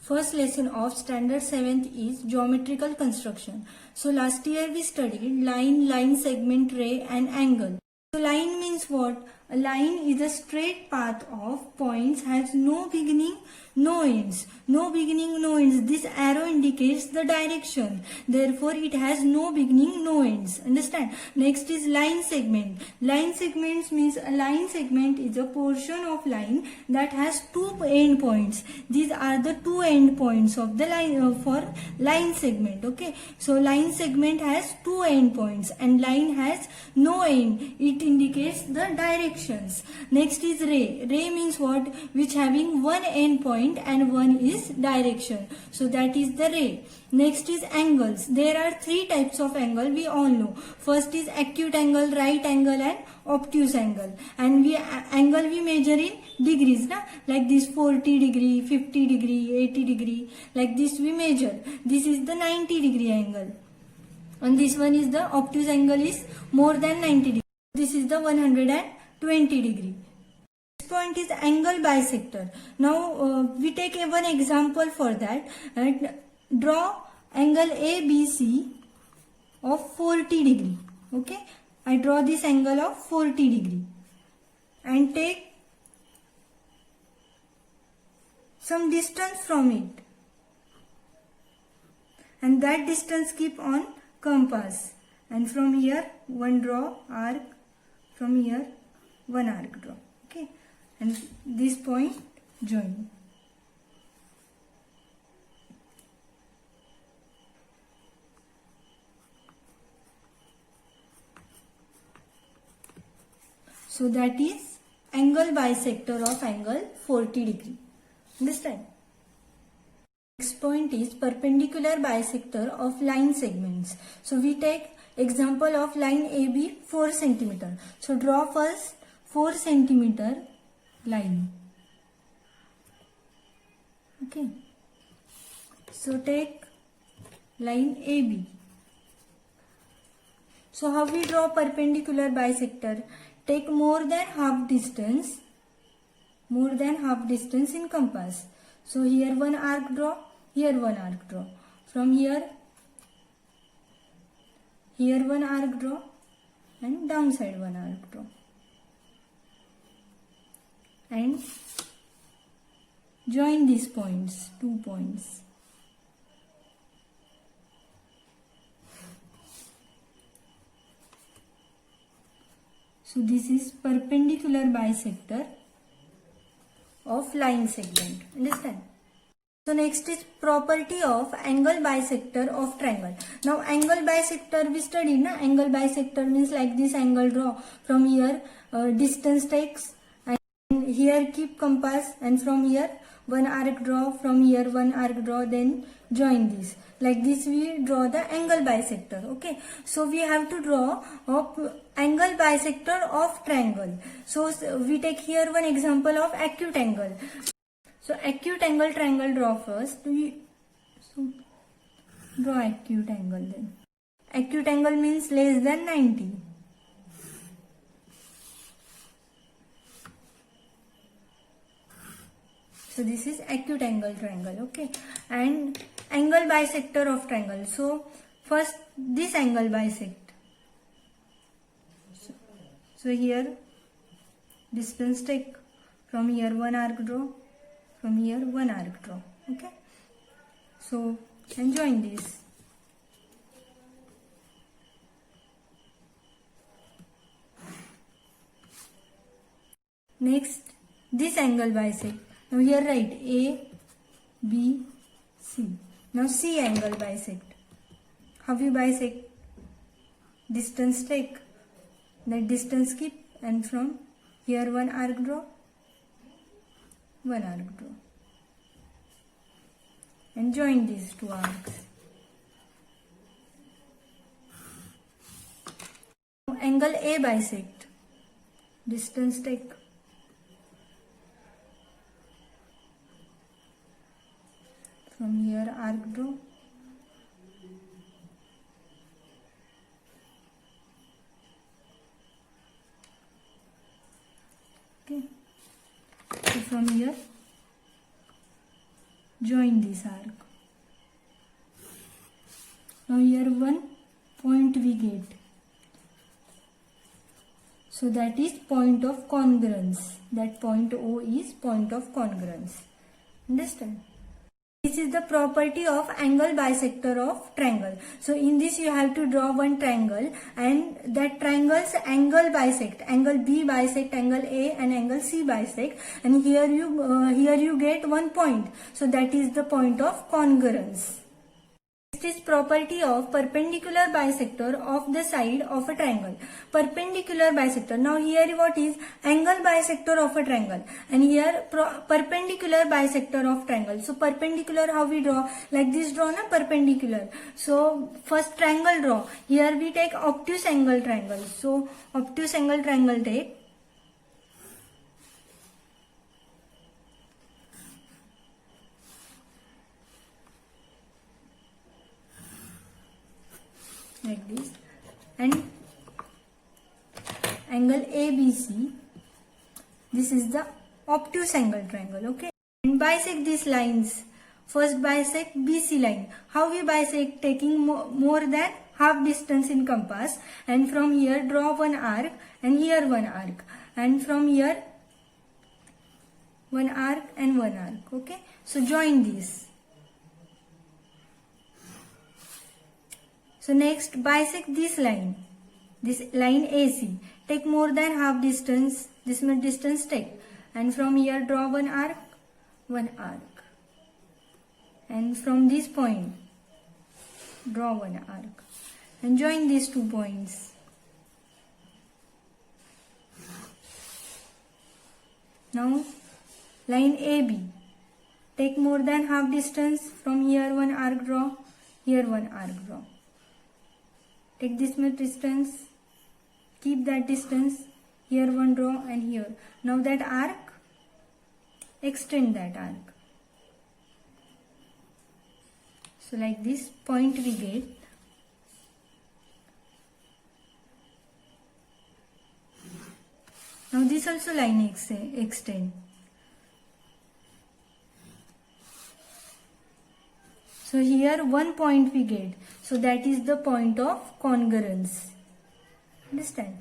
First lesson of standard 7th is geometrical construction. So last year we studied line, line segment, ray and angle. So line means what? A line is a straight path of points, has no beginning, no ends. No beginning, no ends. This arrow indicates the direction. Therefore, it has no beginning, no ends. Understand? Next is line segment. Line segments means a line segment is a portion of line that has two end points. These are the two end points of the line for line segment. Okay. So line segment has two end points and line has no end. It indicates the directions. Next is ray. Ray means what? Which having one end point and one is direction. So that is the ray. Next is angles. There are three types of angle we all know. First is acute angle, right angle and obtuse angle. And angle we measure in degrees, na? Like this 40 degree, 50 degree, 80 degree. Like this we measure. This is the 90 degree angle. And this one is the obtuse angle is more than 90 degree. This is the 120 degree. Next point is angle bisector. Now we take one example for that. And draw angle ABC of 40 degree. Okay. I draw this angle of 40 degree. And take some distance from it. And that distance keep on compass. And from here one draw arc. From here one arc draw. Okay. And this point join. So that is angle bisector of angle 40 degree. Understand? Next point is perpendicular bisector of line segments. So we take example of line AB 4 cm. So draw first 4 cm line. Okay. So take line AB. So how we draw perpendicular bisector? Take more than half distance in compass. So here one arc draw, here one arc draw. From here one arc draw and downside one arc draw. And join these points, 2 points. So this is perpendicular bisector of line segment. Understand? So next is property of angle bisector of triangle. Now angle bisector we studied, na? Angle bisector means like this angle draw. From here distance takes and here keep compass and from here one arc draw, from here one arc draw, then join this. Like this we draw the angle bisector. Okay. So we have to draw angle bisector of triangle. So we take here one example of acute angle. So acute angle triangle draw first. So draw acute angle then. Acute angle means less than 90. So this is acute angle triangle. Okay. And angle bisector of triangle. So first this angle bisect. So here distance take, from here one arc draw, from here one arc draw. Okay. So and join this. Next this angle bisect. Now here write A, B, C. Now C angle bisect. How you bisect? Distance take. That distance keep and from here one arc draw, one arc draw. And join these two arcs. Now angle A bisect. Distance take. From here arc draw. Okay. So from here join this arc. Now here one point we get. So that is point of congruence. That point O is point of congruence. Understand? This is the property of angle bisector of triangle. So in this you have to draw one triangle, and that triangle's angle bisect. Angle B bisect angle A and angle C bisect, and here you get one point. So that is the point of congruence. Next is property of perpendicular bisector of the side of a triangle. Perpendicular bisector. Now here what is angle bisector of a triangle, and here perpendicular bisector of triangle. So perpendicular, how we draw? Like this, draw na perpendicular. So first triangle draw. Here we take obtuse angle triangle. So obtuse angle triangle take. Like this, and angle ABC, this is the obtuse angle triangle. Okay, and bisect these lines. First bisect BC line. How we bisect? Taking more than half distance in compass, and from here draw one arc, and here one arc, and from here one arc and one arc. Okay, so join these. So next bisect this line AC. Take more than half distance, this much distance take, and from here draw one arc, and from this point draw one arc, and join these 2 points. Now line AB. Take more than half distance, from here one arc draw, here one arc draw. Take this much distance, keep that distance, here one draw, and here. Now that arc, extend that arc. So like this point we get. Now this also line extend. So here one point we get. So that is the point of congruence. Understand?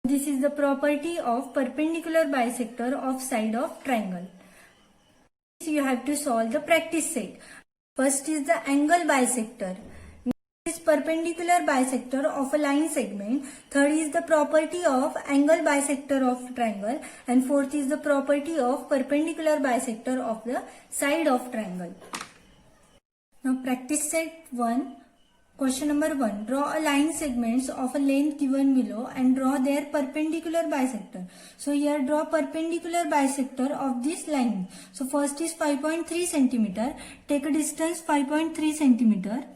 This is the property of perpendicular bisector of side of triangle. So you have to solve the practice set. First is the angle bisector. Next is perpendicular bisector of a line segment. Third is the property of angle bisector of triangle. And fourth is the property of perpendicular bisector of the side of triangle. Now practice set 1. Question number 1. Draw a line segments of a length given below and draw their perpendicular bisector. So here draw perpendicular bisector of this line. So first is 5.3 cm. Take a distance 5.3 cm.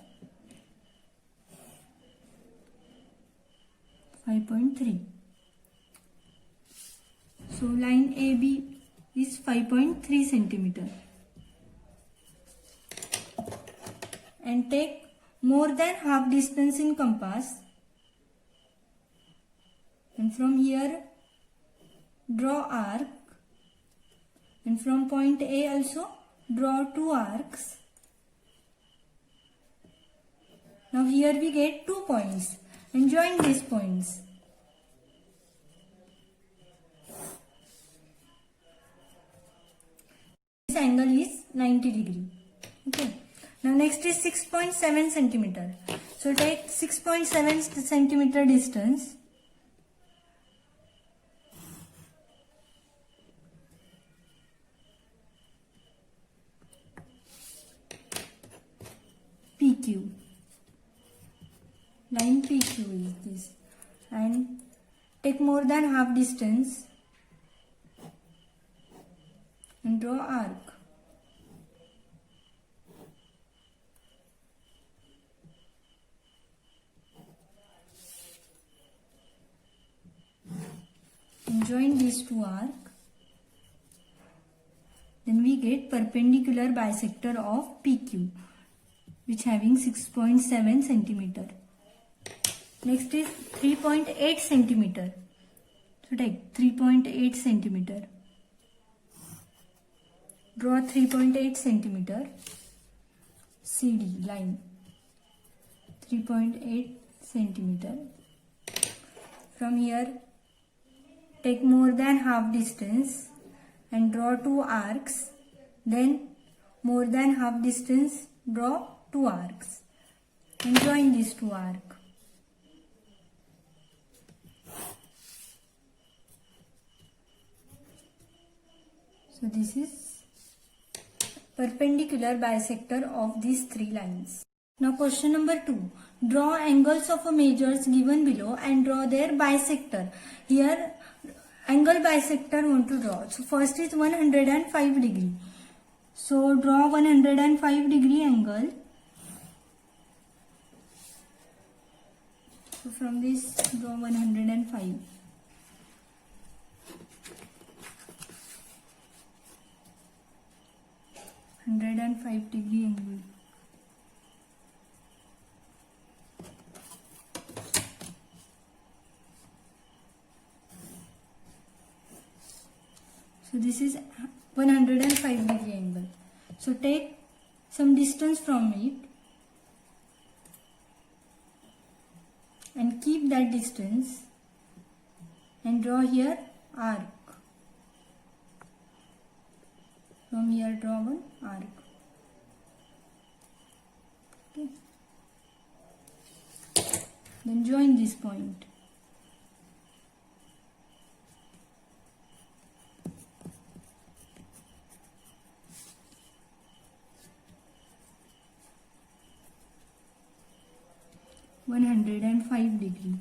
5.3. So line AB is 5.3 cm. And take more than half distance in compass, and from here draw arc, and from point A also draw 2 arcs. Now here we get 2 points, and join these points. This angle is 90 degree. Okay. Now next is 6.7 cm. So take 6.7 cm distance. PQ. Line PQ is this. And take more than half distance and draw arc. Join these 2 arcs. Then we get perpendicular bisector of PQ, which having 6.7 cm. Next is 3.8 cm. So take 3.8 cm. Draw 3.8 centimeter CD line. 3.8 centimeter. From here, take more than half distance and draw two arcs. Then more than half distance, draw two arcs and join these two arcs. So this is perpendicular bisector of these three lines. Now question number 2. Draw angles of measures given below and draw their bisector. Here angle bisector want to draw. So first is 105 degree. So draw 105 degree angle. So from this draw 105. Degree angle. So this is 105 degree angle. So take some distance from it and keep that distance and draw here arc. From here draw one arc. Okay. Then join this point. degree.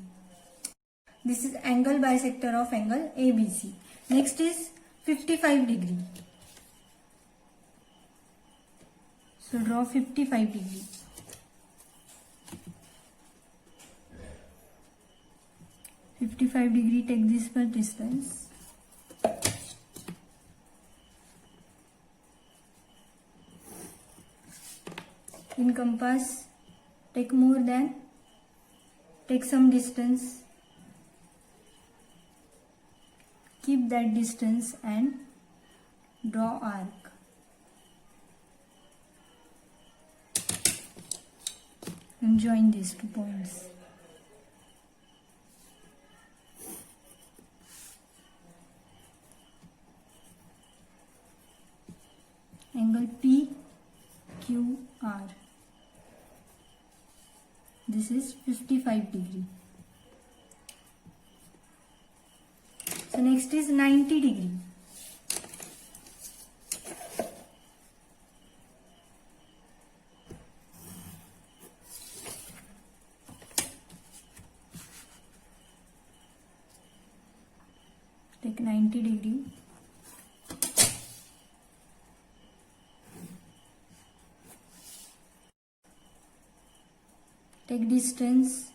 This is angle bisector of angle ABC. Next is 55 degree. So draw 55 degree. Take this much distance. In compass, take some distance, keep that distance and draw arc. And join these 2 points. Angle PQR. This is 55 degree. So next is 90 degree. Take 90 degree. Take distance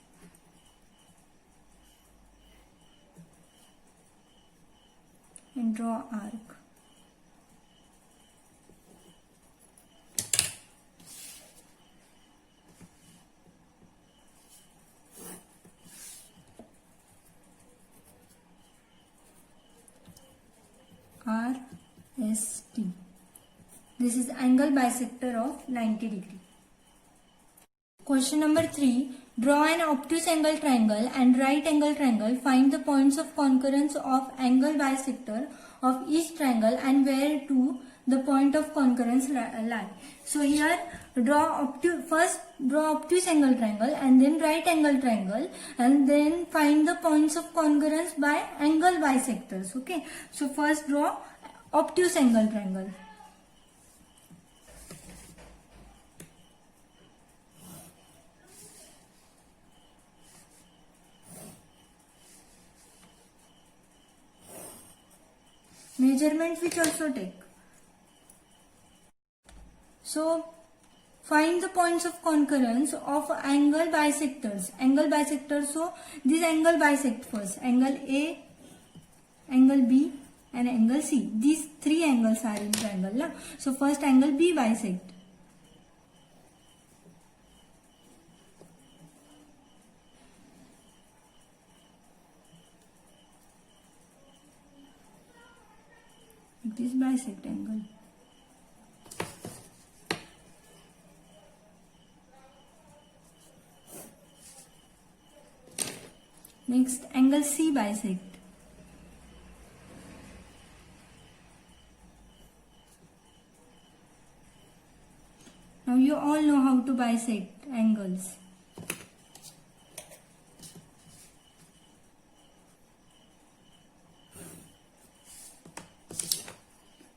and draw arc. RST. This is angle bisector of 90 degree. Question number 3. Draw an obtuse angle triangle and right angle triangle. Find the points of concurrence of angle bisector of each triangle and where to the point of concurrence lie. So here first draw obtuse angle triangle and then right angle triangle and then find the points of concurrence by angle bisectors. Okay. So first draw obtuse angle triangle. Measurement which also take. So find the points of concurrence of angle bisectors. So this angle bisect first. Angle A, angle B and angle C. These 3 angles are in triangle. Na? So first angle B bisect. This bisect angle. Next, angle C bisect. Now you all know how to bisect angles.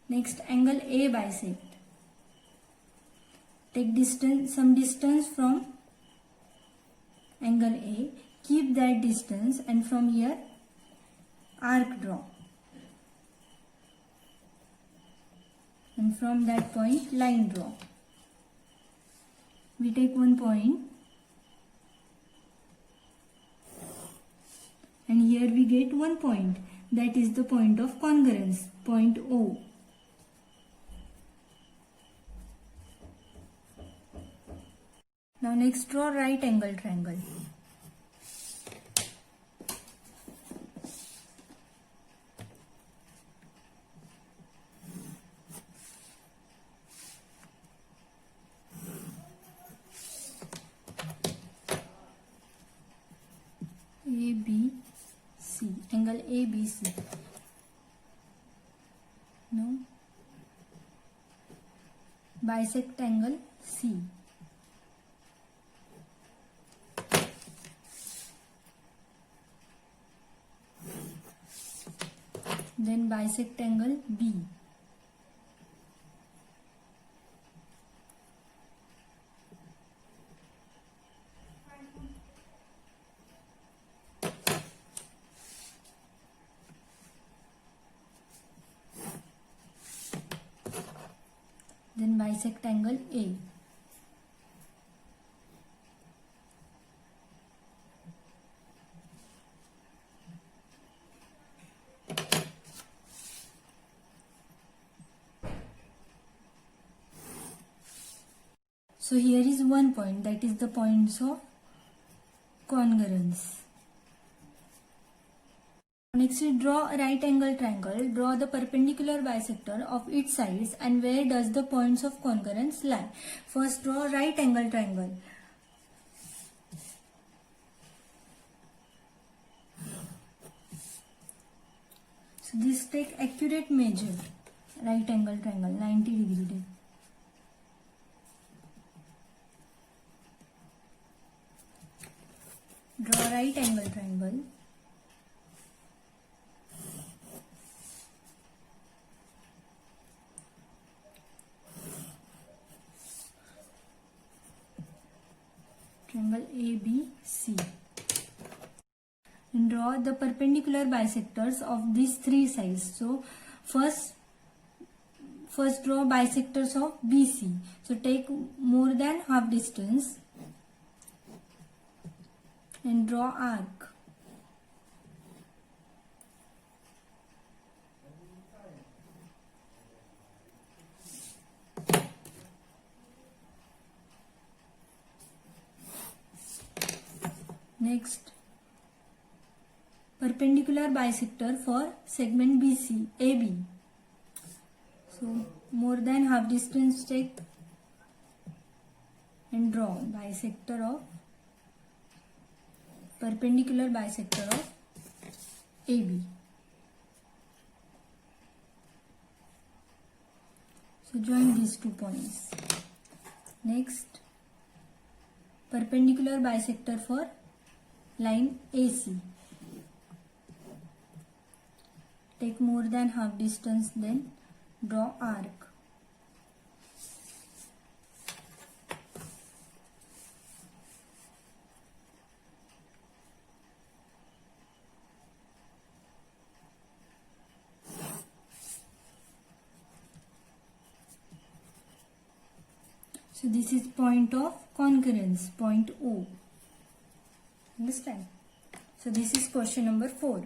Next, angle A bisect. Take some distance from angle A, keep that distance, and from here arc draw. And from that point line draw. We take one point and here we get one point, that is the point of congruence, point O. Now next, draw right angle triangle. ABC, angle ABC. Now bisect angle C. Then bisect angle B. Then bisect angle A. So here is one point, that is the points of congruence. Next, we draw a right angle triangle. Draw the perpendicular bisector of its sides and where does the points of congruence lie. First, draw right angle triangle. So this take accurate measure. Right angle triangle 90 degree. Draw right angle triangle. Triangle ABC. And draw the perpendicular bisectors of these three sides. So first draw bisectors of BC. So take more than half distance and draw arc. Next, perpendicular bisector for segment BC, AB. So more than half distance take and draw bisector of perpendicular bisector of AB. So join these 2 points. Next, perpendicular bisector for line AC. Take more than half distance, then draw arc. So this is point of concurrence, point O. Understand? So this is question number 4.